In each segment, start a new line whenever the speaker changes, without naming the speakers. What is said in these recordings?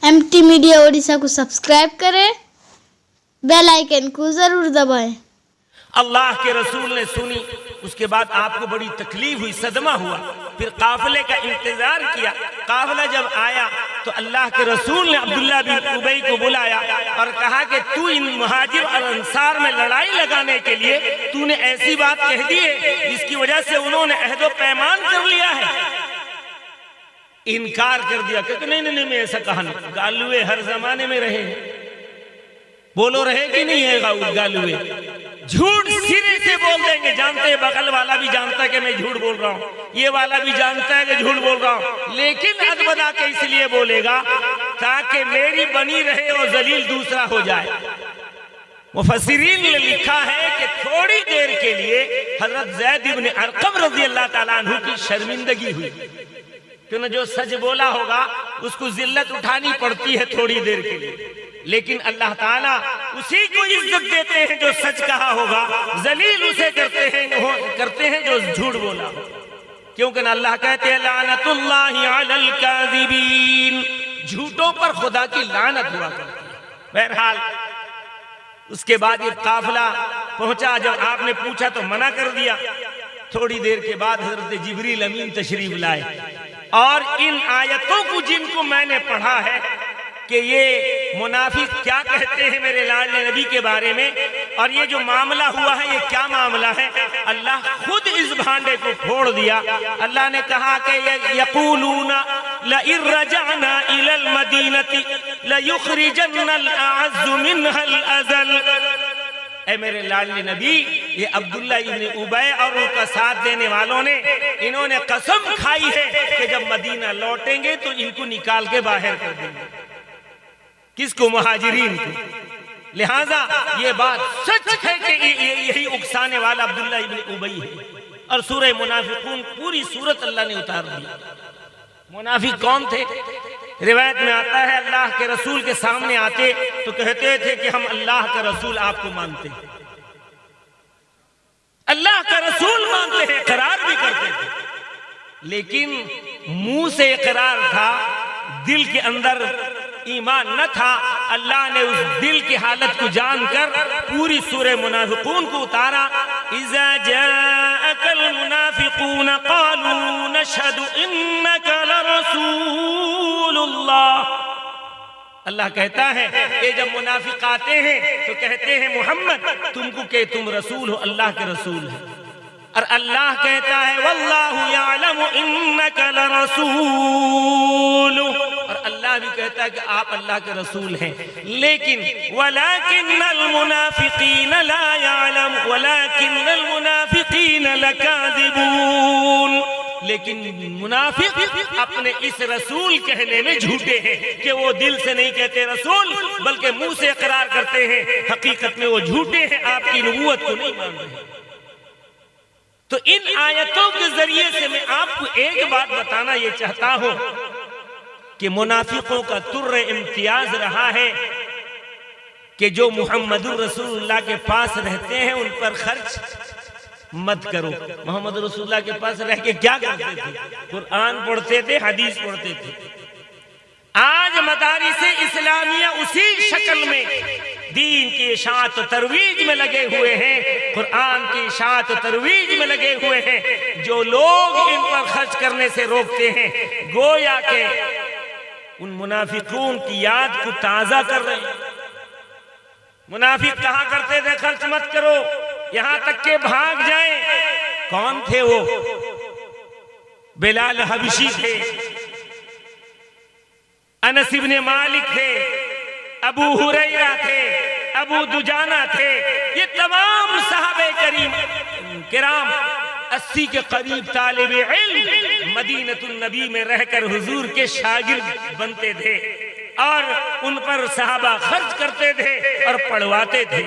MT media Odisha को subscribe करें, bell icon को जरूर दबाएं।
अल्लाह के रसूल ने सुनी, उसके बाद आपको बड़ी तकलीफ हुई, सदमा हुआ। फिर काफिले का इंतजार किया। काफिला जब आया तो अल्लाह के रसूल ने अब्दुल्ला बिन उबई को बुलाया और कहा कि तू इन मुहाजिर और अंसार में लड़ाई लगाने के लिए तूने ऐसी बात कह दी है जिसकी वजह से उन्होंने अहदो पैमान कर लिया है। इनकार कर दिया, क्योंकि नहीं नहीं नहीं मैं ऐसा कहा नहीं। गालुए हर जमाने में रहे हैं, बोलो रहे कि नहीं है गालुए, झूठ सिरे से बोल देंगे। जानते हैं, बगल वाला भी जानता है कि मैं झूठ बोल रहा हूँ, ये वाला भी जानता है कि झूठ बोल रहा हूँ, लेकिन अदबदा के इसलिए बोलेगा ताकि मेरी बनी रहे और जलील दूसरा हो जाए। मुफस्सिरीन ने लिखा है कि थोड़ी देर के लिए हजरत ज़ैद इब्न अरक़म रज़ी अल्लाह ताला अन्हु की शर्मिंदगी हुई, क्योंकि जो सच बोला होगा उसको जिल्लत उठानी पड़ती है थोड़ी देर के लिए, लेकिन अल्लाह ताला उसी को इज्जत देते हैं जो सच कहा होगा, जलील उसे करते हैं जो झूठ बोला, क्योंकि अल्लाह कहते हैं लानतुल्लाहि अलल काज़िबीन, झूठों पर खुदा की लानत हुआ करती है। बहरहाल उसके बाद ये काफिला पहुंचा, जब आपने पूछा तो मना कर दिया। थोड़ी देर के बाद हजरत जिब्रील अमीन तशरीफ लाए और इन आयतों को जिनको मैंने पढ़ा है कि ये मुनाफिक क्या कहते हैं मेरे लाडले नबी के बारे में, और ये जो मामला हुआ है ये क्या मामला है, अल्लाह खुद इस भांडे को फोड़ दिया। अल्लाह ने कहा कि यक़ूलूना लइन रजअना इलल मदीनति लयुखरिजन्नल अअज़्ज़ु मिनहल अज़ल। ऐ मेरे लाडले नबी, ये अब्दुल्ला इब्न उबई और उनका साथ देने वालों ने इन्होंने कसम खाई है कि जब मदीना लौटेंगे तो इनको निकाल के बाहर कर देंगे। किसको? मुहाजिरीन को। लिहाजा ये बात सच है कि यही उकसाने वाला अब्दुल्ला इब्न उबई है। और सूरह मुनाफिकून पूरी सूरत अल्लाह ने उतार दी। मुनाफिक कौन थे? रिवायत में आता है अल्लाह के रसूल के सामने आते तो कहते थे कि हम अल्लाह का रसूल आपको मानते हैं, अल्लाह का रसूल मानते हैं, इकरार भी करते थे, लेकिन मुंह से इकरार था, दिल के अंदर ईमान न था। अल्लाह ने उस दिल की हालत को जानकर पूरी सूरह मुनाफिकून को उतारा। इज़ा जाअकल मुनाफिकून क़ालू नशहदु इन्नका लरसूलुल्लाह। अल्लाह कहता है कि जब मुनाफिक आते हैं तो कहते हैं मोहम्मद तुमको के तुम रसूल हो, अल्लाह के रसूल है। और अल्लाह कहता है वल्लाहु यअलमु इन्नका लरसूल, और अल्लाह भी कहता है कि आप अल्लाह के रसूल हैं, लेकिन वलाकिन्नल मुनाफिकीन ला यअलम वलाकिन्नल मुनाफिकीन लकाज़िबून। लेकिन मुनाफिक अपने इस रसूल कहने में झूठे हैं कि वो दिल से नहीं कहते रसूल, बल्कि मुंह से इकरार करते हैं, हकीकत में वो झूठे हैं, आपकी नबूवत को नहीं मान रहे। तो इन आयतों के जरिए से मैं आपको एक बात बताना ये चाहता हूं कि मुनाफिकों का तुर्र इम्तियाज रहा है कि जो मुहम्मदुर रसूलुल्लाह के पास रहते हैं उन पर खर्च मत करो। मोहम्मद रसूलुल्लाह के पास रह के क्या करते थे? कुरान पढ़ते थे, हदीस पढ़ते थे। आज मदारिस इस्लामिया उसी शक्ल में दीन की इशाअत तरवीज में लगे हुए हैं, कुरान की इशाअत तरवीज में लगे हुए हैं। जो लोग इन पर खर्च करने से रोकते हैं, गोया के उन मुनाफिकून की याद को ताजा कर रहे हैं। मुनाफिक कहा करते थे खर्च मत करो, यहां तक के भाग जाएं। कौन थे वो? बिलाल हबशी थे, अनस इब्न मालिक थे, अबू हुरैरा थे, अबू दुजाना थे। ये तमाम सहाबे किराम 80 के करीब तालिबे इल्म मदीनतुन नबी में रहकर हुजूर के शागिर्द बनते थे और उन पर सहाबा खर्च करते थे और पढ़वाते थे।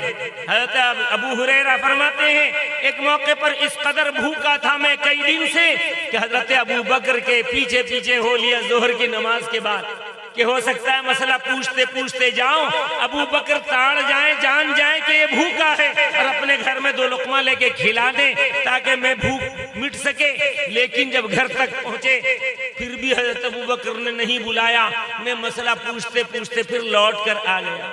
हज़रत अबू हुरैरा फरमाते हैं एक मौके पर इस कदर भूखा था मैं कई दिन से कि हज़रत अबू बकर के पीछे पीछे हो लिया जोहर की नमाज के बाद कि हो सकता है मसला पूछते पूछते जाऊं, अबू बकर ताड़ जाए, जान जाए कि ये भूखा है और अपने घर में 2 लुकमा लेके खिला दें ताकि मैं भूख मिट सके। लेकिन जब घर तक पहुंचे फिर भी हजरत अबू बकर ने नहीं बुलाया। मैं मसला पूछते पूछते फिर लौट कर आ गया,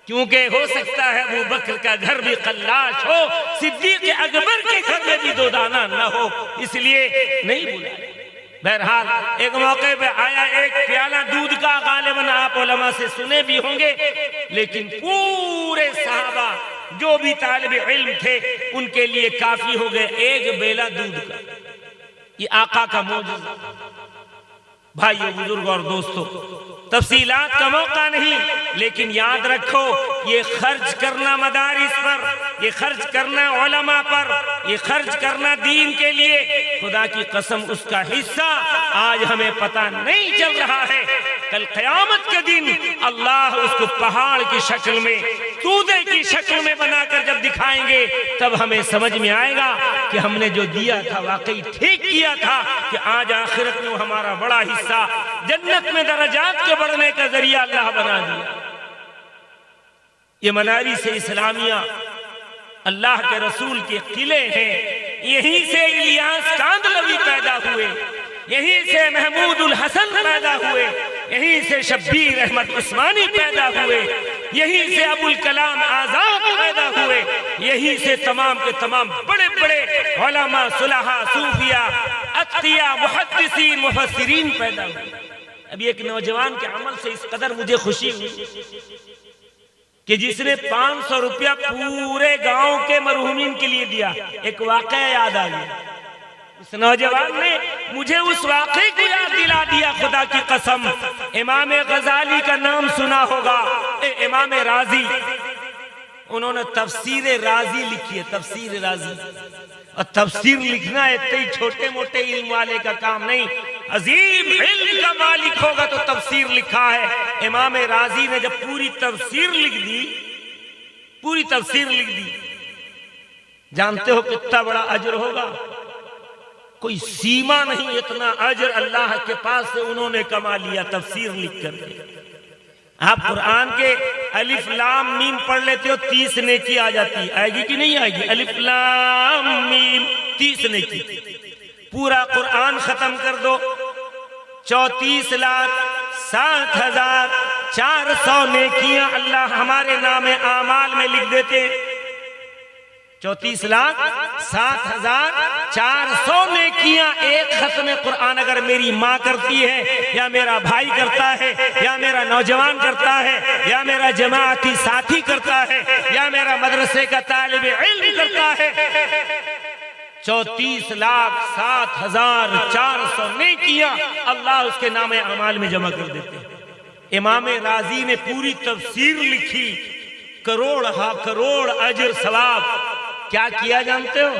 क्योंकि हो सकता है अबू बकर का घर भी कल्लाश हो, सिद्दीक अकबर के घर में भी दो दाना न हो, इसलिए नहीं बुलाया। बहरहाल एक मौके पे आया, एक प्याला दूध का, गालिबन आप उलमा से सुने भी होंगे, लेकिन पूरे सहाबा जो भी तालिब इल्म थे उनके लिए काफी हो गए एक बेला दूध का। ये आका का मौजूद। भाइयों, बुजुर्ग और दोस्तों, तफसीलात का मौका नहीं, लेकिन याद रखो ये खर्च करना मदारिस पर, ये खर्च करना उलमा पर, ये खर्च करना दीन के लिए, खुदा की कसम उसका हिस्सा आज हमें पता नहीं चल रहा है। कल क़यामत के दिन अल्लाह उसको पहाड़ की शक्ल में, तूदे की शक्ल में बनाकर जब दिखाएंगे, तब हमें समझ में आएगा कि हमने जो दिया था वाकई ठीक किया था, कि आज आखिरत में हमारा बड़ा हिस्सा जन्नत में दरजात के बढ़ने का जरिया अल्लाह बना दिया। ये मनारी से इस्लामिया अल्लाह के रसूल के किले हैं, यहीं से इलियास कांदलवी पैदा हुए, यहीं से महमूदुल हसन पैदा हुए, यहीं से शब्बीर अहमद उस्मानी पैदा हुए, यहीं से अबुल कलाम आजाद पैदा हुए, यहीं से तमाम के तमाम बड़े बड़े उलमा, सुलहा, सूफिया, अत्किया, मुहद्दिसीन, मुफस्सिरीन पैदा हुए। अभी एक नौजवान के अमल से इस कदर मुझे खुशी हुई कि जिसने 500 रुपया पूरे गांव के मरहूमीन के लिए दिया। एक वाकया याद आ गया, उस नौजवान ने मुझे उस वाकये को याद दिला दिया। खुदा की कसम, इमाम गजाली का नाम सुना होगा, इमाम राजी, उन्होंने तफसीर राजी लिखी है, तफसीर राजी। और तफसीर लिखना इतने छोटे मोटे इल्म वाले का काम नहीं, अजीम इल्म का मालिक होगा तो तफसीर लिखा है। इमाम राजी ने जब पूरी तफसीर लिख दी, पूरी तफसीर लिख दी, जानते हो कितना बड़ा अजर होगा? कोई सीमा नहीं, इतना अजर अल्लाह के पास से उन्होंने कमा लिया तफसीर लिख करके। आप कुरान के अलिफ लाम मीम पढ़ लेते हो, 30 नेकी आ जाती, आएगी कि नहीं आएगी? अलिफ लाम मीम 30 नेकी। पूरा कुरान खत्म कर दो, 34,07,400 नेकियां अल्लाह हमारे नाम आमाल में लिख देते। 34,07,400 नेकियां एक खत्म कुरान अगर मेरी माँ करती है, या मेरा भाई करता है, या मेरा नौजवान करता है, या मेरा जमाअती साथी करता है, या मेरा मदरसे का तालिब इल्म करता है, 34,07,400 नेकियां अल्लाह उसके नाम अमाल में जमा कर देते हैं। इमाम राजी ने पूरी तफसीर लिखी, करोड़ हा करोड़ अजर सवाब। क्या किया जानते हो?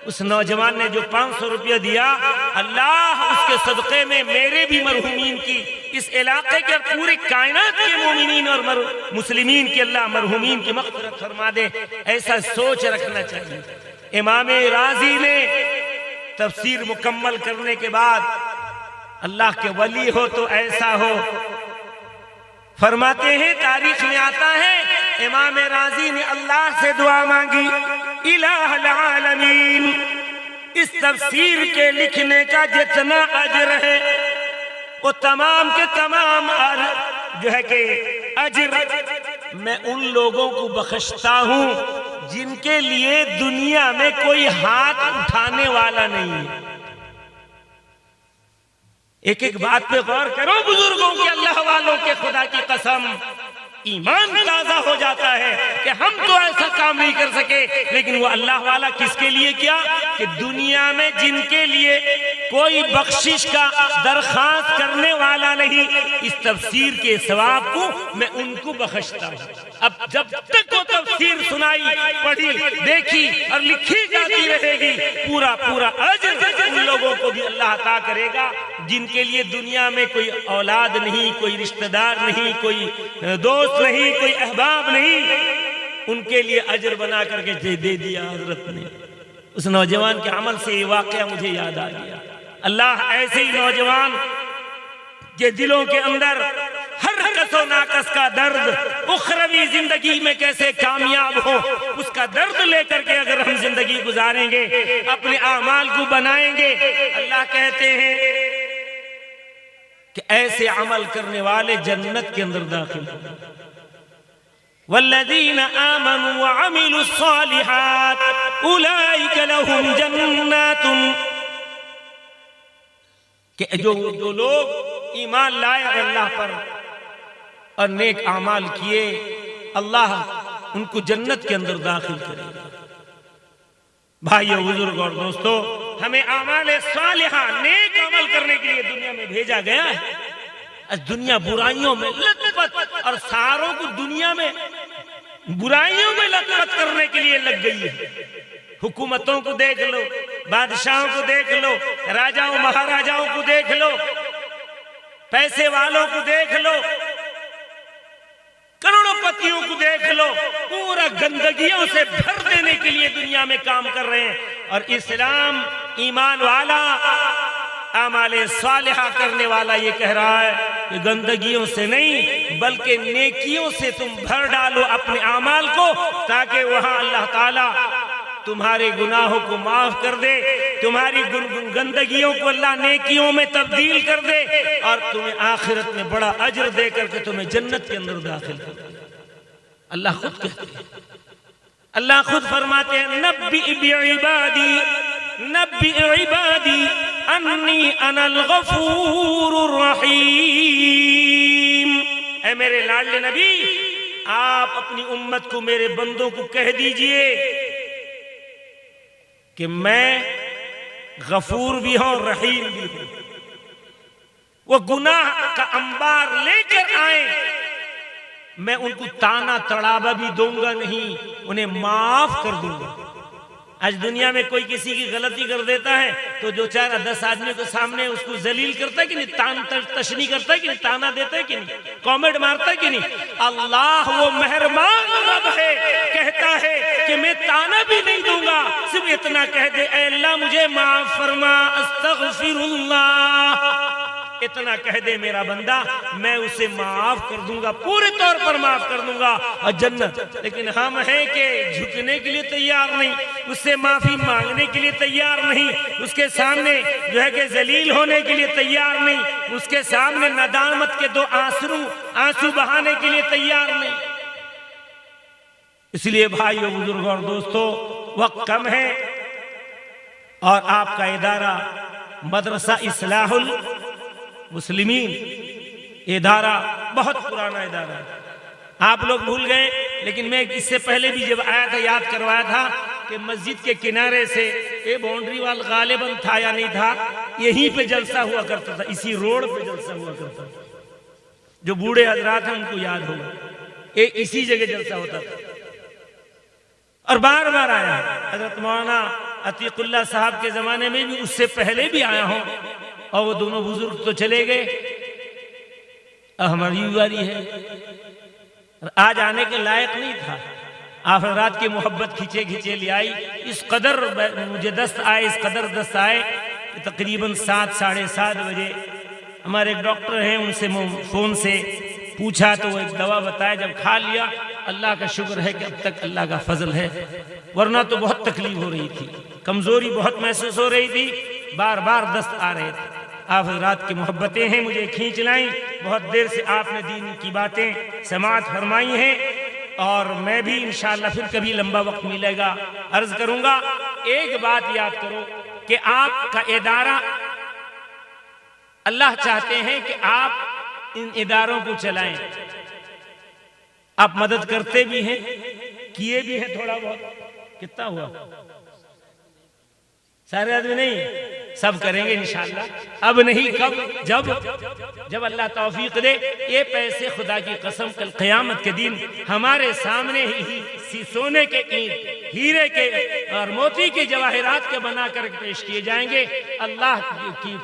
उस नौजवान ने जो 500 रुपया दिया, अल्लाह उसके सदक़े में मेरे भी मरहूमीन की, इस इलाके के पूरे कायनात के मोमिनीन और मुस्लिमीन की अल्लाह मरहूमीन की मग़फ़िरत फरमा दे। ऐसा सोच रखना चाहिए। इमाम राजी ने तफसीर मुकम्मल करने के बाद, अल्लाह के वली हो तो ऐसा हो, फरमाते हैं तारीख में आता है, इमाम राजी ने अल्लाह से दुआ मांगी, इलाहुल आलमीन, इस तफसीर के लिखने का जितना अजर है वो तमाम के तमाम जो है कि अजर मैं उन लोगों को बख्शता हूं जिनके लिए दुनिया में कोई हाथ उठाने वाला नहीं है। एक एक बात पे गौर करो बुजुर्गों के, अल्लाह वालों के, खुदा की कसम ईमान ताजा हो जाता है कि हम तो ऐसा काम नहीं कर सके, लेकिन वो अल्लाह वाला किसके लिए किया कि दुनिया में जिनके लिए कोई बख्शिश का दरखास्त करने वाला नहीं, इस तफसीर के सवाब को मैं उनको बख्शता हूँ। अब जब तक वो तफसीर सुनाई, पढ़ी, देखी और लिखी जाती रहेगी, पूरा पूरा अजर उन लोगों को भी अल्लाह अता करेगा जिनके लिए दुनिया में कोई औलाद नहीं, कोई रिश्तेदार नहीं, कोई दोस्त नहीं, कोई अहबाब नहीं, उनके लिए अजर बना करके दे दिया हजरत ने। उस नौजवान के अमल से ये वाकया मुझे याद आ गया। अल्लाह ऐसे ही नौजवान के दिलों के अंदर हर कसो नाकस का दर्द, उखरवी जिंदगी में कैसे कामयाब हो, उसका दर्द लेकर के अगर हम जिंदगी गुजारेंगे, अपने आमाल को बनाएंगे, अल्लाह कहते हैं कि ऐसे अमल करने वाले जन्नत के अंदर दाखिल होंगे। वल्लज़ीना आमनू व अमिलुस्सालिहात उलाइका लहुम जन्नातुन, कि जो लोग ईमान लाए अल्लाह पर और नेक आमाल किए, अल्लाह उनको जन्नत के अंदर दाखिल करेगा। भाइयों, बुजुर्ग और दोस्तों, हमें आमाल सालिहा नेक अमल करने के लिए दुनिया में भेजा गया है। आज दुनिया बुराइयों में लतपत, और सारों को दुनिया में बुराइयों में लतपत करने के लिए लग गई है। हुकूमतों को देख लो, बादशाहों को देख लो, राजाओं महाराजाओं को देख लो, पैसे वालों को देख लो, करोड़पतियों को देख लो, पूरा गंदगियों से भर देने के लिए दुनिया में काम कर रहे हैं। और इस्लाम ईमान वाला, आमाले सालिहा करने वाला ये कह रहा है कि गंदगियों से नहीं बल्कि नेकियों से तुम भर डालो अपने आमाल को, ताकि वहां अल्लाह ताला तुम्हारे गुनाहों को माफ कर दे, तुम्हारी गंदगियों को अल्लाह नेकियों में तब्दील कर दे, और तुम्हें आखिरत में बड़ा अजर दे करके तुम्हें जन्नत के अंदर दाखिल कर दे। अल्लाह खुद कहते हैं, अल्लाह खुद फरमाते हैं, नब्बी इबादी अन्नी अनल गफूरुर रहीम। ऐ मेरे लाडले नबी, आप अपनी उम्मत को, मेरे बंदों को कह दीजिए कि मैं गफूर भी हूं, रहीम भी हूं। वो गुनाह का अंबार लेकर आए, मैं उनको ताना तड़ावा भी दूंगा नहीं, उन्हें माफ कर दूंगा। आज दुनिया में कोई किसी की गलती कर देता है तो जो 4-10 आदमी के सामने उसको जलील करता है कि नहीं, तशनी करता है कि नहीं, ताना देता है कि नहीं, कमेंट मारता है कि नहीं। अल्लाह वो मेहरबान रब है, कहता है कि मैं ताना भी नहीं दूंगा, सिर्फ इतना कह दे, ऐ अल्लाह मुझे माफ फरमा, अस्तगफिरुल्लाह, इतना कह दे मेरा बंदा, मैं उसे माफ कर दूंगा, पूरे तौर पर माफ कर दूंगा और जन्नत। लेकिन हम हैं कि झुकने के लिए तैयार नहीं, उससे माफी मांगने के लिए तैयार नहीं, उसके सामने जो है कि जलील होने के लिए तैयार नहीं, उसके सामने नदामत के 2 आंसू बहाने के लिए तैयार नहीं। इसलिए भाइयों, बुजुर्गों और दोस्तों, वक्त कम है और आपका इदारा मदरसा इस्लाहुल मुस्लिमीन इदारा बहुत पुराना इदारा है। आप लोग भूल गए, लेकिन मैं इससे पहले भी जब आया था याद करवाया था कि मस्जिद के किनारे से ये बाउंड्री वाल गालिबन था या नहीं था, यहीं पे जलसा हुआ करता था, इसी रोड पे जलसा हुआ करता था। जो बूढ़े हजरात हैं उनको याद होगा, ये इसी जगह जलसा होता था और बार बार आया। हजरत मौलाना अतीकुल्लाह साहब के जमाने में भी, उससे पहले भी आया हूं, और वो दोनों बुजुर्ग तो चले गए, हमारी बारी है। आज आने के लायक नहीं था, आप रात की मोहब्बत खींचे खींचे ले आई, इस कदर मुझे दस्त आए, इस कदर दस्त आए कि तकरीबन 7-7:30 बजे हमारे एक डॉक्टर हैं, उनसे फोन से पूछा तो वो एक दवा बताया, जब खा लिया, अल्लाह का शुक्र है कि अब तक अल्लाह का फजल है, वरना तो बहुत तकलीफ हो रही थी, कमजोरी बहुत महसूस हो रही थी, बार बार दस्त आ रहे थे। आप रात की मोहब्बतें हैं, मुझे खींच लाई, बहुत देर से आपने दीन की बातें समाअत फरमाई हैं, और मैं भी इंशाअल्लाह फिर कभी लंबा वक्त मिलेगा अर्ज करूंगा। एक बात याद करो कि आपका इदारा, अल्लाह चाहते हैं कि आप इन इदारों को चलाएं, आप मदद करते भी हैं, किए भी हैं थोड़ा बहुत। कितना हुआ? सारे आदमी नहीं, सब करेंगे इंशाअल्लाह। अब नहीं, कब? जब अल्लाह तौफीक दे। ये पैसे खुदा की कसम कल क़यामत के दिन हमारे सामने ही सोने के ईंट, हीरे के और मोती के जवाहरात के बना कर पेश किए जाएंगे। अल्लाह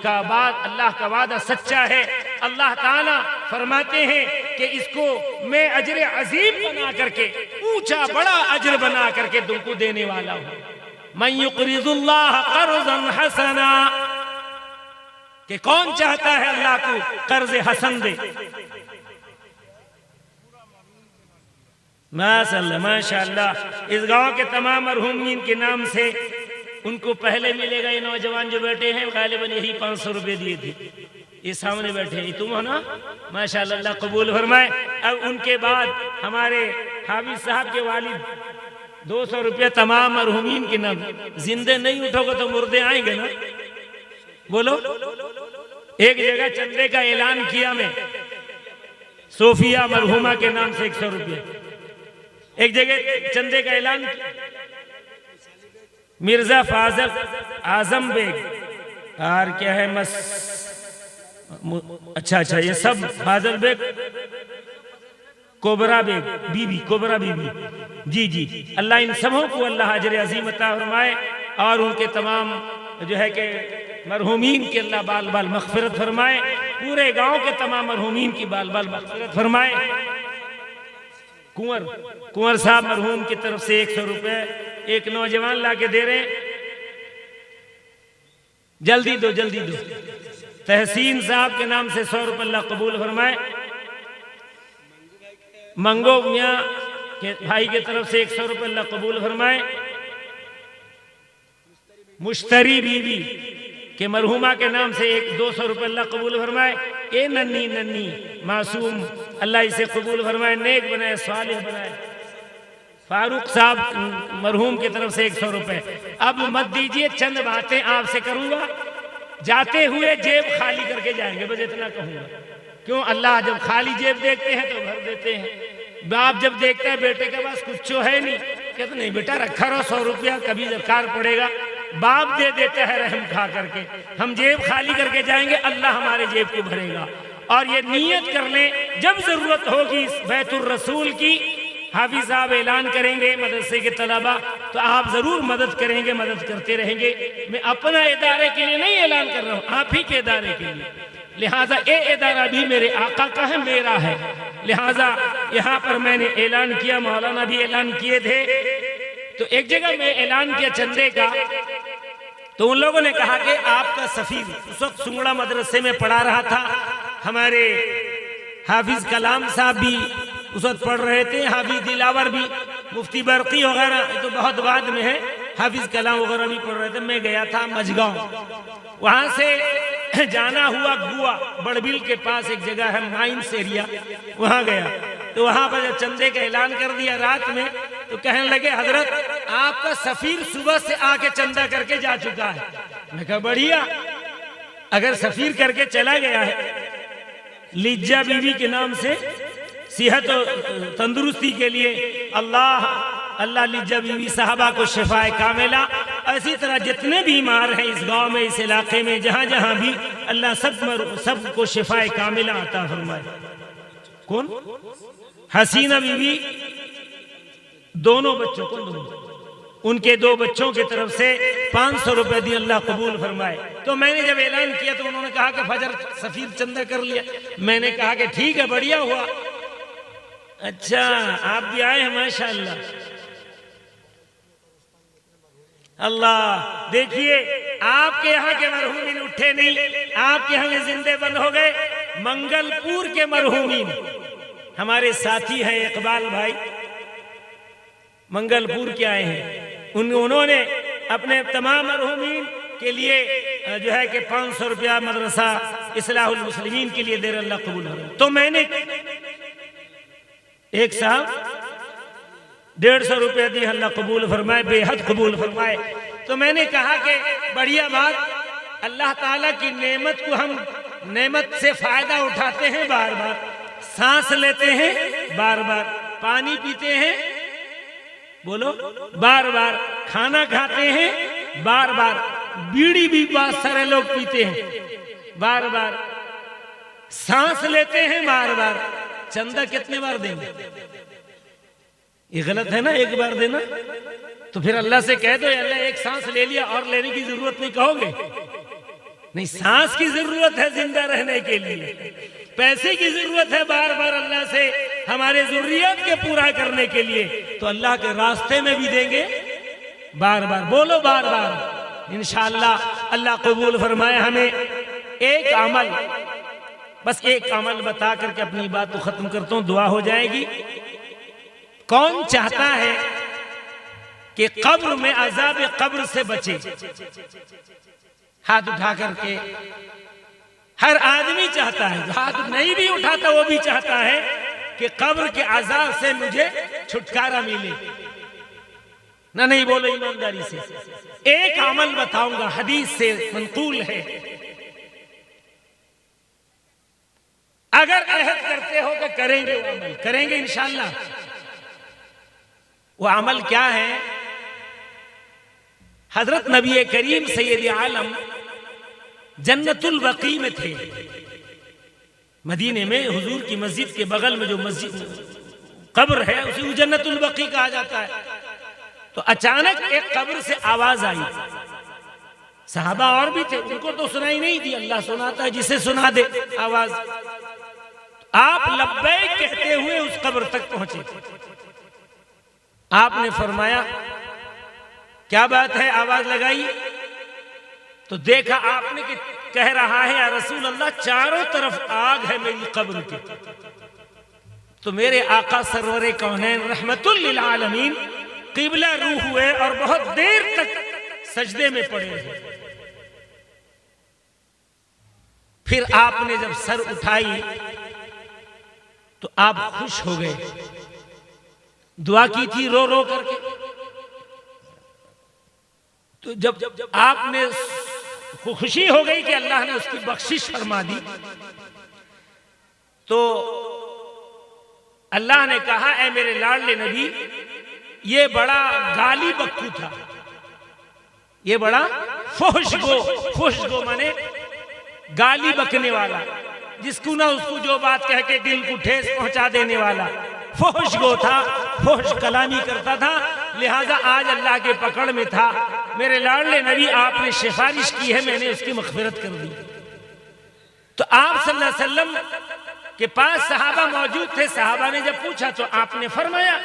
का वादा सच्चा है। अल्लाह ताला फरमाते हैं कि इसको मैं अजर अजीम बना करके, ऊंचा बड़ा अजर बना करके तुमको देने वाला हूं। मन युक़रिज़ुल्लाह क़र्ज़न हसना, कि कौन चाहता है अल्लाह को कर्ज हसन दे। माशाअल्लाह माशाअल्लाह, इस गांव के तमाम मरहूमीन के नाम से उनको पहले मिलेगा। ये नौजवान जो बैठे हैं गालिबन यही 500 रुपए दिए थे, ये सामने बैठे हैं, तुम हो ना, माशाल्लाह, अल्लाह कबूल फरमाए। अब उनके बाद हमारे हाफिज साहब के वालिद 200 रुपया तमाम मरहूमीन के नाम। जिंदे नहीं उठोगे तो मुर्दे आएंगे ना, बोलो। एक जगह चंदे का ऐलान किया मैं, सोफिया मरहूमा के नाम से 100 रुपया। एक जगह चंदे का ऐलान, मिर्जा फाजल आजम बेग और क्या है अच्छा, ये सब फाजल बेग, कोबरा बेग बीबी, कोबरा बीबी, जी, अल्लाह इन सबों को अल्लाह अजर अजीम अता फरमाए और उनके तमाम जो है कि मरहूमीन के अल्लाह बाल बाल मग़फ़िरत फरमाए। पूरे गांव के तमाम मरहूमीन की बाल बाल मग़फ़िरत फरमाए। कुंवर साहब मरहूम की तरफ से 100 रुपए एक नौजवान ला के दे रहे, जल्दी दो। तहसीन साहब के नाम से 100 रुपये अल्लाह कबूल फरमाए। मंगो मियाँ के भाई की तरफ से 100 रुपये अल्लाह कबूल फरमाए। मुश्तरी बीवी के मरहुमा के नाम से 200 रुपये अल्लाह कबूल फरमाए। ए नन्नी मासूम, अल्लाह इसे कबूल फरमाए, नेक बनाए, सालिह बनाए। फारूक साहब मरहूम की तरफ से 100 रुपये। अब मत दीजिए, चंद बातें आपसे करूँगा, जाते हुए जेब खाली करके जाएंगे, बस इतना कहूँगा। क्यों? अल्लाह जब खाली जेब देखते हैं तो भर देते हैं। बाप जब देखता है बेटे के पास कुछ है नहीं, कहते नहीं बेटा रखा रहो 100 रुपया, कभी दरकार पड़ेगा। बाप दे देता है रहम खा करके। हम जेब खाली करके जाएंगे, अल्लाह हमारे जेब को भरेगा। और ये नियत कर लें, जब जरूरत होगी बैतुर रसूल की, हाफिज साहब ऐलान करेंगे मदरसे के तलबा, तो आप जरूर मदद करेंगे, मदद करते रहेंगे। मैं अपना इदारे के लिए नहीं ऐलान कर रहा हूँ, आप ही के इदारे के लिए। लिहाजा ये इदारा भी मेरे आका का है, मेरा है। लिहाजा यहाँ पर मैंने ऐलान किया, मौलाना भी ऐलान किए थे। तो एक जगह मैं ऐलान किया चंदे का, तो उन लोगों ने कहा कि आपका सफीर, उस वक्त सुंगड़ा मदरसे में पढ़ा रहा था, हमारे हाफिज कलाम साहब भी उस वक्त पढ़ रहे थे, हाफिज दिलावर भी, मुफ्ती बरकी वगैरह तो बहुत बाद में है, हाफिज कलाम वगैरह भी पढ़ रहे थे। मैं गया था मझगांव, वहां से जाना हुआ गुआ, बड़बिल के पास एक जगह है माइंस एरिया, वहां गया। तो वहां पर जब चंदे का ऐलान कर दिया रात में, तो कहने लगे हजरत आपका सफीर सुबह से आके चंदा करके जा चुका है। मैं कहा बढ़िया, अगर सफीर करके चला गया है लिज्जा बीवी के नाम से सेहत और तंदुरुस्ती के लिए, अल्लाह लिज्जा बीवी साहबा को शिफाए कामिला, इसी तरह जितने बीमार हैं इस गांव में, इस इलाके में, जहां जहां भी, अल्लाह सबको शिफाए कामिला अता फरमाए। कौन? हसीना बीवी, दोनों बच्चों को, उनके 2 बच्चों की तरफ से 500 रुपए दिए, अल्लाह कबूल फरमाए। तो मैंने जब ऐलान किया तो उन्होंने कहा कि फजर सफीर चंदा कर लिया। मैंने कहा कि ठीक है, बढ़िया हुआ। अच्छा आप भी आए हैं, माशाअल्लाह। अल्लाह, देखिए आपके यहाँ के मरहूमीन उठे नहीं, आपके यहाँ में जिंदे बंद हो गए। मंगलपुर के मरहूमीन हमारे साथी हैं, इकबाल भाई मंगलपुर के आए हैं। उन्होंने अपने तमाम मरहूमीन के लिए जो है कि 500 रुपया मदरसा इस्लाहुल मुस्लिमीन के लिए दे रहे, अल्लाह कबूल हो। तो मैंने एक साहब 150 रुपया दिए, अल्लाह कबूल फरमाए, बेहद कबूल फरमाए। तो मैंने कहा कि बढ़िया बात, अल्लाह ताला की नेमत को हम नेमत से फायदा उठाते हैं, बार बार सांस लेते हैं, बार बार पानी पीते हैं, बोलो, बार बार खाना खाते हैं, बार बार बीड़ी भी बहुत सारे लोग पीते हैं, बार बार सांस लेते हैं, बार बार। चंदा कितने बार देंगे? ये गलत है ना, एक बार देना। तो फिर अल्लाह से कह दो अल्लाह एक सांस ले लिया और लेने की जरूरत नहीं, कहोगे? नहीं, सांस की जरूरत है जिंदा रहने के लिए, पैसे की जरूरत है बार बार अल्लाह से हमारे जरूरियत के पूरा करने के लिए, तो अल्लाह के रास्ते में भी देंगे बार बार, बोलो बार बार। इंशाअल्लाह अल्लाह कबूल फरमाए हमें। एक अमल, बस एक अमल बता करके अपनी बात को खत्म करता हूं, दुआ हो जाएगी। कौन चाहता है कि कब्र में अजाब कब्र से बचे? हाथ उठा करके हर आदमी चाहता है, हाथ नहीं भी उठाता वो भी चाहता है कि कब्र के अजाब से मुझे छुटकारा मिले ना। नहीं बोलो ईमानदारी से। एक अमल बताऊंगा, हदीस से मंकूल है, अगर अहद करते हो तो करेंगे वो अमल, करेंगे इंशाअल्लाह। वो अमल क्या है? हजरत नबी करीम सैयद आलम जन्नतुल बकी में थे, मदीने में हुजूर की मस्जिद के बगल में जो मस्जिद कब्र है उसे जन्नतुल बकी कहा जाता है। तो अचानक एक कब्र से आवाज आई, सहाबा और भी थे, उनको तो सुनाई नहीं दी, अल्लाह सुनाता है जिसे सुना दे आवाज। आप लब्बैक कहते हुए उस कब्र तक पहुंचे। आपने फरमाया क्या बात है, आवाज लगाई। तो देखा आपने कि कह रहा है या रसूल अल्लाह चारों तरफ आग है मेरी कब्र की। तो मेरे आका सरवरे कौनैन रहमतुल लिल आलमीन किबला रूह हुए और बहुत देर तक सजदे में पड़े रहे। फिर आपने जब सर उठाई तो आप खुश हो गए, दुआ की थी रो रो करके। तो जब आपने खुशी हो गई कि अल्लाह ने उसकी बख्शिश फरमा दी, तो अल्लाह ने कहा ऐ मेरे लाडले नबी, ये बड़ा गाली बक्कू था, ये बड़ा फुहशगो माने गाली बकने वाला, जिसको ना उसको जो बात कह के दिल को ठेस पहुंचा देने वाला फुहशगो था, फुहश कलामी करता था। लिहाजा आज अल्लाह के पकड़ में था। मेरे लाडले नबी आपने सिफारिश की है, मैंने उसकी मग़फ़िरत कर दी। तो आप सल्लल्लाहु अलैहि वसल्लम के पास सहाबा मौजूद थे। सहाबा ने जब पूछा तो आपने फरमाया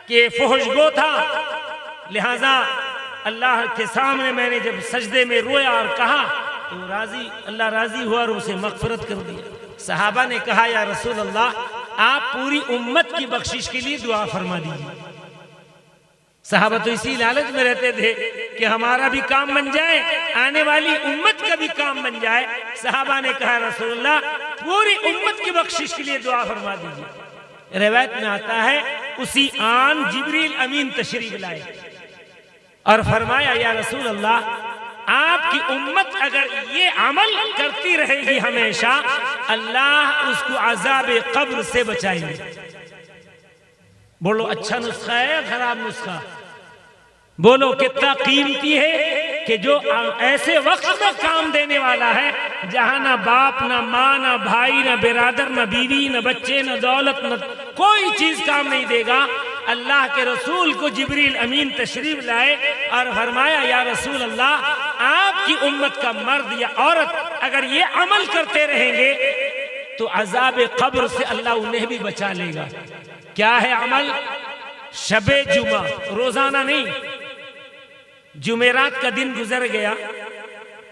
कि फुहशगो था, लिहाजा अल्लाह के सामने मैंने जब सजदे में रोया और कहा तो अल्लाह राजी हुआ और उसे मग़फ़िरत कर दिया। सहाबा ने कहा या रसूल अल्लाह, आप पूरी उम्मत की बख्शिश के लिए दुआ फरमा दीजिए। सहाबा तो इसी लालच में रहते थे कि हमारा भी काम बन जाए, आने वाली उम्मत का भी काम बन जाए। सहाबा ने कहा रसूलुल्लाह, पूरी उम्मत की बख्शिश के लिए दुआ फरमा दीजिए। रिवायत में आता है उसी आन जिब्रील अमीन तशरीफ लाए और फरमाया या रसूल अल्लाह, आपकी उम्मत अगर ये अमल करती रहेगी हमेशा, अल्लाह उसको अज़ाब कब्र से बचाएंगे। बोलो अच्छा नुस्खा है या खराब नुस्खा? बोलो कितना कीमती है कि जो ऐसे वक्त में काम देने वाला है जहां ना बाप ना माँ ना भाई ना बिरादर ना बीवी ना बच्चे ना दौलत ना कोई चीज काम नहीं देगा। अल्लाह के रसूल को जिब्रील अमीन तशरीफ लाए और फरमाया या रसूल अल्लाह, आपकी उम्मत का मर्द या औरत अगर ये अमल करते रहेंगे तो अज़ाब कब्र से अल्लाह उन्हें भी बचा लेगा। क्या है अमल? शबे जुमा, रोजाना नहीं, जुमेरात का दिन गुजर गया,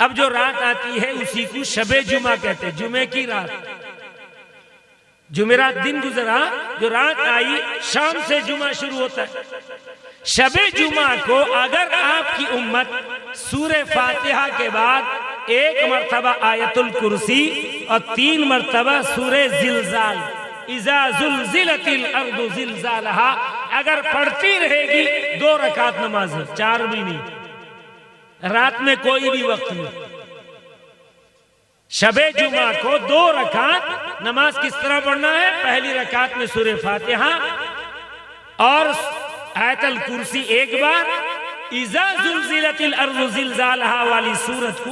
अब जो रात आती है उसी को शबे जुमा कहते हैं, जुमे की रात। जुमेरात दिन गुजरा, जो रात आई शाम से जुमा शुरू होता है। शबे जुमा को अगर आपकी उम्मत सूरे फातिहा के बाद एक मर्तबा आयतुल कुर्सी और 3 मर्तबा सूरे जिलजाल, इज़ा ज़ुलज़िलतिल अर्दु ज़िलज़ालहा अगर पढ़ती रहेगी, 2 रकात नमाज है, 4 भी नहीं, रात में कोई भी वक्त में। शबे जुमा को 2 रकात नमाज किस तरह पढ़ना है? पहली रकात में सूरे फातिहा और आयतुल कुर्सी एक बार, इज़ा ज़ुलज़िलतिल अर्दु ज़िलज़ालहा वाली सूरत को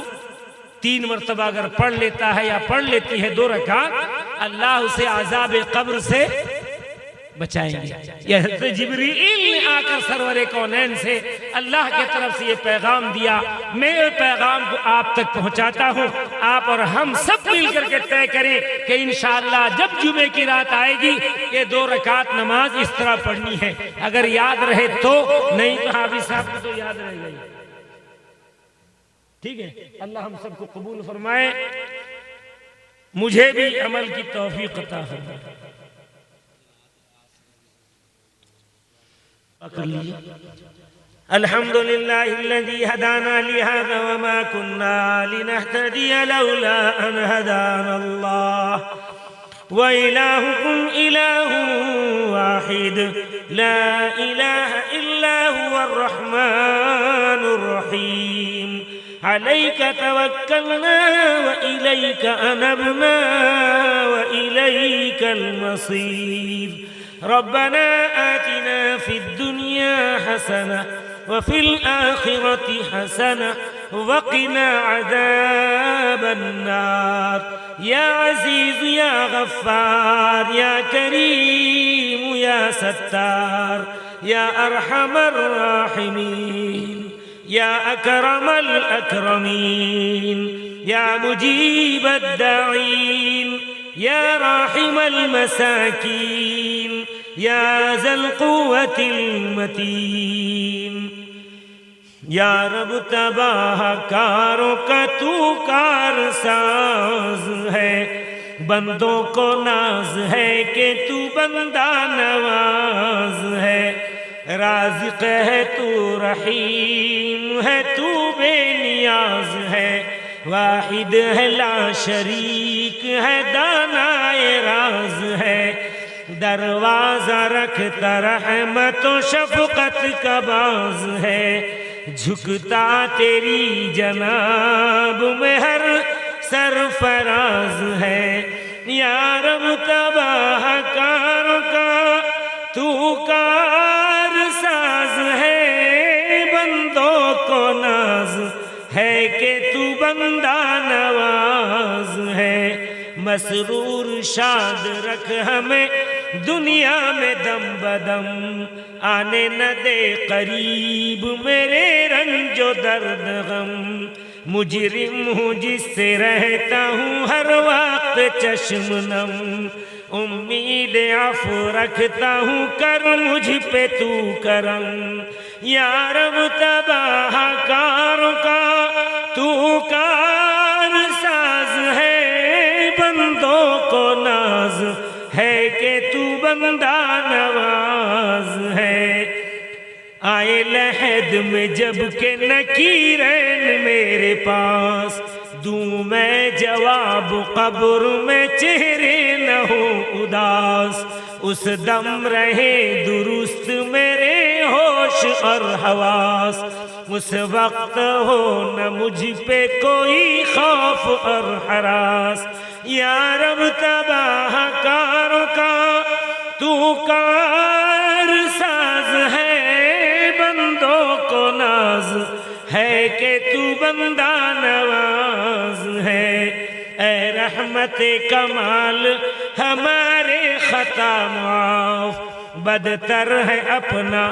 3 मर्तबा अगर पढ़ लेता है या पढ़ लेती है 2 रकात, अल्लाह उसे अज़ाब कब्र से बचाएंगे। यह जिब्रील ने आकर सरवरे कौनैन से अल्लाह की तरफ से ये पैगाम दिया। मैं पैगाम को आप तक पहुंचाता हूं। आप और हम सब मिलकर के तय करें कि इंशाअल्लाह जब जुमे की रात आएगी ये 2 रकात नमाज इस तरह पढ़नी है। अगर याद रहे तो, नहीं तो हाफिज साहब को तो याद रह गई। ठीक है, अल्लाह हम सबको कबूल फरमाए, मुझे भी अमल की तौफीक अता फरमाए। कर लीजिए। अल्हम्दुलिल्लाहिल्लज़ी हदाना लिहाज़ा वमा कुन्ना लिनहतदिया लौला अन हदानल्लाह व इलाहुकुम इलाहुन वाहिद ला इलाहा इल्ला हुवर रहमानुर रहीम अलैका तवक्कलना व इलैका अनबना व इलैकल मसीर रब्बना आतिना फिद दुनिया हसना व फिल आखिरति हसना व क़िना अज़ाबन नार या अज़ीज़ या गफ़्फ़ार या करीम या सत्तार या अरहमर राहिमीन या अकरमल अकरमीन या मुजीबद दाईन या राहिमल मसाकीन या ज़ल क़ुव्वतिल मतीन। या रब तबाह कारों का तू कारसाज है, बंदों को नाज है कि तू बंदा नवाज है। राज़िक़ है तू रहीम है तू बेनियाज है, वाहिद है ला शरीक है दानाए राज है। दरवाज़ा रखता रहमत व शफ़क़त का बाज़ है, झुकता तेरी जनाब में हर सरफराज है। या रब तबाह कारों का तू कारसाज है, बंदों को नाज है कि तू बंदा नवाज है। मसरूर शाद रख हमें दुनिया में दम बदम, आने न दे करीब मेरे रंजो दर्द गम। मुजरिम हूँ जिससे रहता हूँ हर वक्त चश्म नम, उम्मीद आफू रखता हूँ कर मुझ पे तू करम। या रब तबाह कारों का तू कारसाज है, बंदों को नाज है कि तू बंदा नवाज है। आए लहद में जब के नकीरैन मेरे पास, दूं मैं जवाब कब्र में चेहरे न हो उदास। उस दम रहे दुरुस्त मेरे होश और हवास, उस वक्त हो न मुझ पे कोई खौफ और हरास। या रब तबाह कारों का तू कारसाज है, बंदों को नाज है कि तू बंदा नवाज है। ऐ रहमते कमाल हमारे खता माफ, बदतर है अपना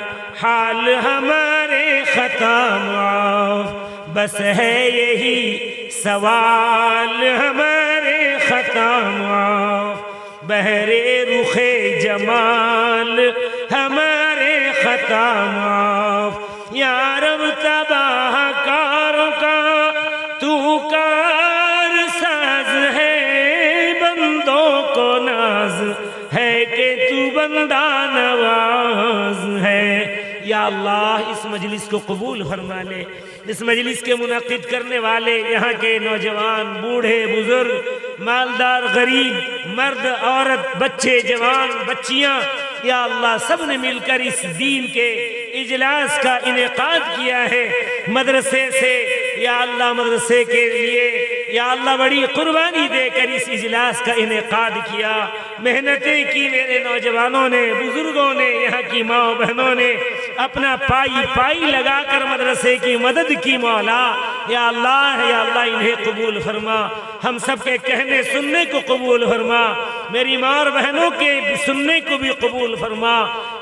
हाल हमारे खता माफ। बस है यही सवाल हमारे खता माफ, बहरे रुखे जमाल हमारे खता माफ। या रब तबाह कारों का तू कारसाज है, बंदों को नाज है कि तू बंदा नवाज है। या अल्लाह इस मजलिस को कबूल फरमा ले। इस मजलिस के मुनाकिद करने वाले यहाँ के नौजवान, बूढ़े, बुजुर्ग, मालदार, गरीब, मर्द, औरत, बच्चे, जवान, बच्चियाँ, या अल्लाह सब ने मिलकर इस दीन के इजलास का इनेकाद किया है मदरसे से। या अल्लाह मदरसे के लिए या अल्लाह बड़ी कुर्बानी देकर इस इजलास का इनेकाद किया, मेहनतें की मेरे नौजवानों ने, बुजुर्गों ने, यहाँ की माँ बहनों ने अपना पाई पाई लगाकर मदरसे की मदद की। मौला या अल्लाह इन्हें कबूल फरमा, हम सब के कहने सुनने को कबूल फरमा, मेरी माँ और बहनों के सुनने को भी कबूल फरमा।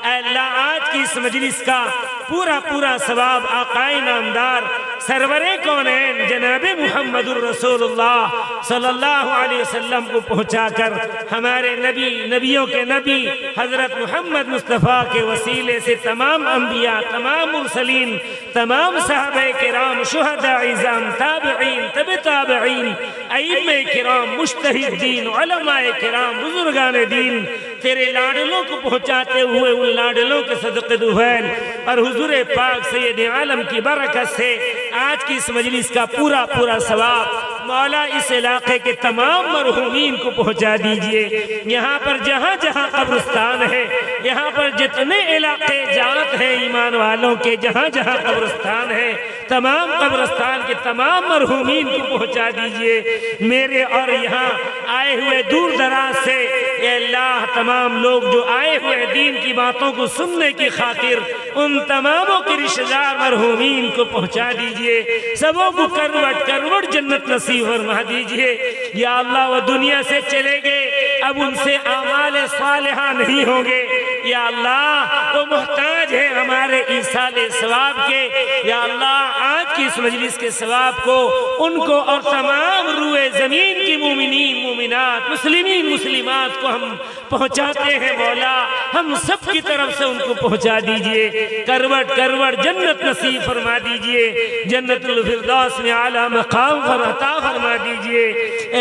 अल्लाह आज की इस मजलिस का पूरा पूरा सवाब आकाए नामदार सरवरे कौनैन जनाबे मुहम्मदुर रसूलुल्लाह सल्लल्लाहु अलैहि वसल्लम को पहुँचाकर हमारे नबी, नबियों के नबी हजरत मोहम्मद मुस्तफ़ा के वसीले से तमाम अंबिया, तमाम मुरसलीन, तमाम सहाबे किराम, शुहदा, इज़ाम, ताबिईन, तबे ताबिईन, अइम्मे किराम, मुज्तहिदीन, उलमाए किराम, बुजुर्गान दीन तेरे लाडलों को पहुँचाते हुए उन लाडलों के सदक़े दुहैल और हुजूर पाक सैयद आलम की बरकत से आज की इस मजलिस का पूरा पूरा सवाब मौला इस इलाके के तमाम मरहूमीन को पहुंचा दीजिए। यहाँ पर जहाँ जहाँ कब्रिस्तान है, यहाँ पर जितने इलाके जात हैं ईमान वालों के, जहाँ जहाँ कब्रिस्तान है, तमाम कब्रिस्तान के तमाम मरहूमीन को पहुंचा दीजिए। मेरे और यहाँ आए हुए दूर दराज से अल्लाह तमाम लोग जो आए हुए दीन की बातों को सुनने की खातिर उन तमामों के रिश्तेदार मरहूमीन को पहुंचा दीजिए। सबों को करवट करवट जन्नत नसीब फरमा दीजिए। या अल्लाह वो दुनिया से चले गए, अब उनसे आमाल सालिहा नहीं होंगे। या अल्लाह वो मोहताज है हमारे ईसाले सवाब के। या अल्लाह आज की इस मजलिस के सवाब को उनको और तमाम रूए जमीन की मोमिनीन मोमिनात मुस्लिमीन मुस्लिमात को हम पहुंचाते हैं। मौला हम सब की तरफ से उनको पहुंचा दीजिए। करवट करवट जन्नत नसीब फरमा दीजिए। जन्नतुल फिरदौस में आला मकाम अता फरमा दीजिए।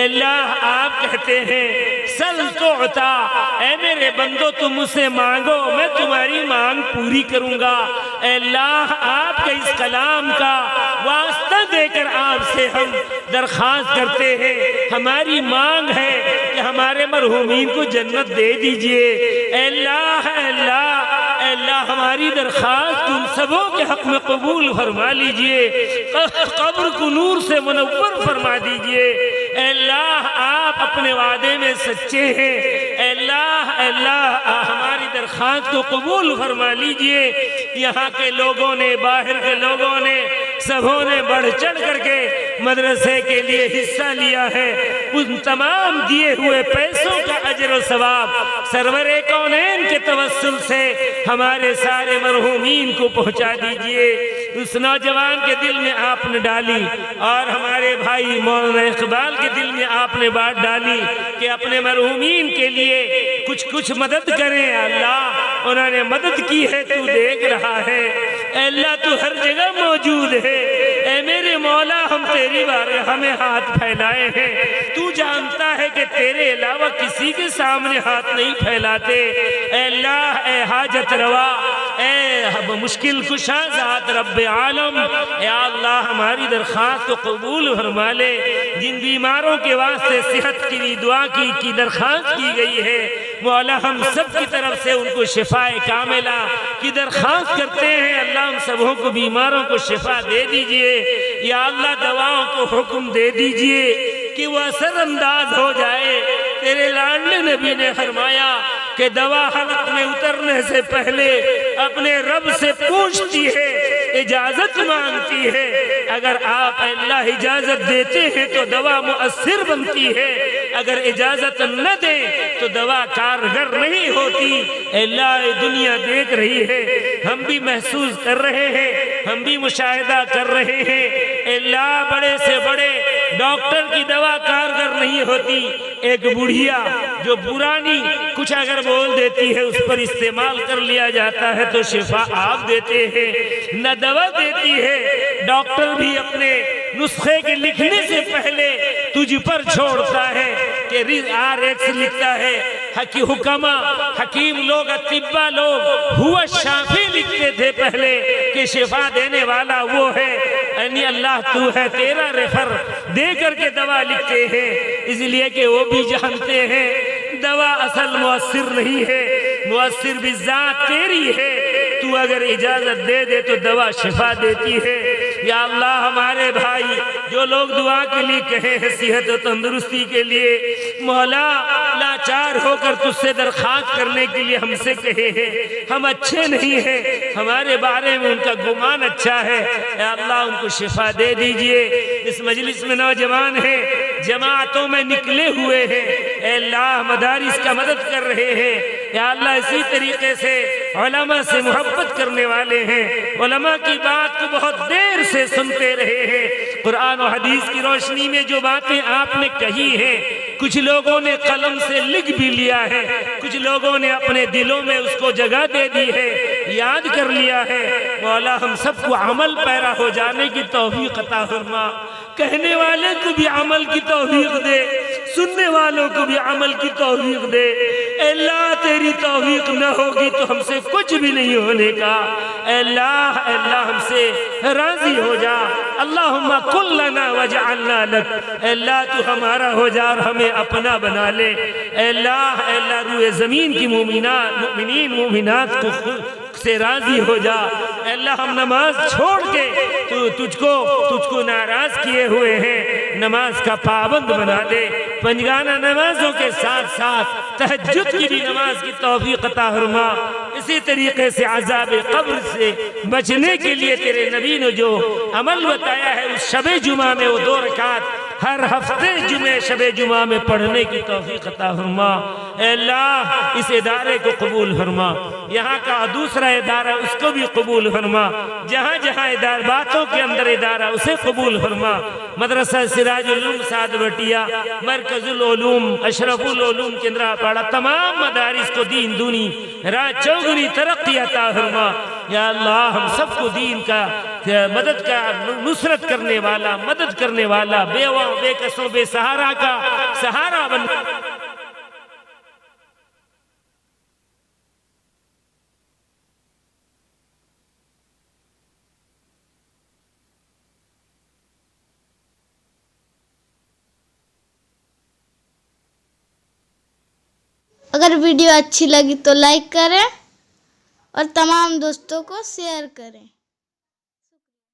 अल्लाह आप कहते हैं सल तो अता, ऐ मेरे बंदो तुम मुझसे मांगो मैं तुम्हारी मांग पूरी करूंगा। अल्लाह आपके इस कलाम का वास्ता देकर आपसे हम दरख्वास्त करते हैं, हमारी मांग है कि हमारे मरहूमीन को जन्नत दे दीजिए। अल्लाह अल्लाह अल्लाह हमारी दरख्वास्त उन सबों के हक में कबूल फरमा लीजिए। कब्र को नूर से मुनव्वर फरमा दीजिए। अल्लाह आप अपने वादे में सच्चे हैं। अल्लाह अल्लाह हमारी दरख्वास्त को कबूल फरमा लीजिए। यहाँ के लोगों ने, बाहर के लोगों ने, सबों ने बढ़ चढ़ करके मदरसे के लिए हिस्सा लिया है। उन तमाम दिए हुए पैसों का अजर और सवाब सरवरे कौनैन के तवस्सुल से हमारे सारे मरहूमीन को पहुंचा दीजिए। उस नौजवान के दिल में आपने डाली और हमारे भाई मौलाना इकबाल के दिल में आपने बात डाली कि अपने मरहूमीन के लिए कुछ कुछ मदद करें। अल्लाह उन्होंने मदद की है, तू देख रहा है। अल्लाह तू हर जगह मौजूद है। ऐ मेरे मौला हम तेरी बारगाह में हाथ फैलाए हैं, तू जानता है कि तेरे अलावा किसी के सामने हाथ नहीं फैलाते। अल्लाह ए हाजत रवा, ए मुश्किल कुशा ज़ात रब्बे आलम, या अल्लाह हमारी दरख्वास्त को कबूल फरमा ले। जिन बीमारों के वास्ते सेहत की भी दुआ की दरख्वास्त की गई है, मौला हम सब की तरफ से उनको शिफाए कामिला की दरख्वास्त करते हैं। अल्लाह हम सबों को बीमारों को शिफा दे दीजिए। या अल्लाह दवाओं को हुक्म दे दीजिए कि वह असरअंदाज हो जाए। तेरे लाडले नबी ने फरमाया कि दवा हलक में उतरने से पहले अपने रब से पूछती है, इजाजत मांगती है। अगर आप अल्लाह इजाजत देते हैं तो दवा मुअस्सिर बनती है, अगर इजाजत न दें तो दवा कारगर नहीं होती। अल्लाह दुनिया देख रही है, हम भी महसूस कर रहे हैं, हम भी मुशाहिदा कर रहे हैं। अल्लाह बड़े से बड़े डॉक्टर की दवा कारगर नहीं होती। एक बुढ़िया जो पुरानी कुछ अगर बोल देती है, उस पर इस्तेमाल कर लिया जाता है तो शिफा आप देते हैं, न दवा देती है। डॉक्टर भी अपने नुस्खे के लिखने से पहले तुझ पर छोड़ता है कि RX लिखता है। हुक्मा हकीम लोग अतिब्बा लोग हुआ शाफी लिखते थे पहले कि शिफा देने वाला वो है, यानी अल्लाह तू है, तेरा रेफर दे करके दवा लिखते हैं। इसलिए कि वो भी जानते हैं दवा असल मुअस्सिर नहीं है, मुअस्सिर भी ज़ात तेरी है। तू अगर इजाजत दे दे तो दवा शिफा देती है। या अल्लाह हमारे भाई जो लोग दुआ के लिए कहे हैं, सेहत और तंदुरुस्ती के लिए, मौला लाचार होकर तुझसे दरख्वास्त करने के लिए हमसे कहे हैं, हम अच्छे नहीं हैं, हमारे बारे में उनका गुमान अच्छा है। या अल्लाह उनको शिफा दे दीजिए। इस मजलिस में नौजवान हैं, जमातों में निकले हुए हैं, अल्लाह मदारिस का मदद कर रहे हैं। या अल्लाह इसी तरीके से उलमा से मोहब्बत करने वाले हैं, उलमा की बात को बहुत देर से सुनते रहे हैं। कुरान और हदीस की रोशनी में जो बातें आपने कही हैं, कुछ लोगों ने कलम से लिख भी लिया है, कुछ लोगों ने अपने दिलों में उसको जगह दे दी है, याद कर लिया है। मौला हम सबको अमल पैरा हो जाने की तौफीक अता फरमा, कहने वाले को भी अमल की तौफीक दे, सुनने वालों को भी अमल की तौफीक दे। अल्लाह तेरी तौफीक न होगी तो हमसे कुछ भी नहीं होने का। अल्लाह अल्लाह हमसे राजी हो जा। अल्लाहुम्मा कुल्लना वजअलना लक, अल्लाह तू हमारा हो जा और हमें अपना बना ले। अल्लाह अल्लाह रूए ज़मीन की मुमिनीन मुमिनात को से राजी हो जा। अल्लाह हम नमाज छोड़ के तुझको नाराज किए हुए हैं, नमाज का पाबंद बना दे। पंजगाना नमाजों के साथ साथ तहज्जुद की भी नमाज की तौफीक अता फरमा। इसी तरीके से अज़ाब कब्र से बचने के लिए तेरे नबी ने जो अमल बताया है उस शबे जुमा में वो 2 रकात हर हफ्ते जुमे शबे जुमा में पढ़ने की तौफीक अता फरमा। अल्लाह इस इदारे को कबूल फरमा, यहाँ का दूसरा इदारा उसको भी कबूल फरमा, जहाँ जहाँ इदार बातों के अंदर इदारा उसे कबूल फरमा। मदरसा सिराजुल उलूम सादवटिया, मरकजुल उलूम अशरफुल उलूम केंद्रापाड़ा, तमाम मदारिस को दीन दूनी रात चौगुनी तरक्की अता फरमा। या अल्लाह हम सबको दीन का मदद का नुसरत करने वाला, मदद करने वाला, बेवा बेकसों बेसहारा का सहारा बन।
अगर वीडियो अच्छी लगी तो लाइक करें और तमाम दोस्तों को शेयर करें।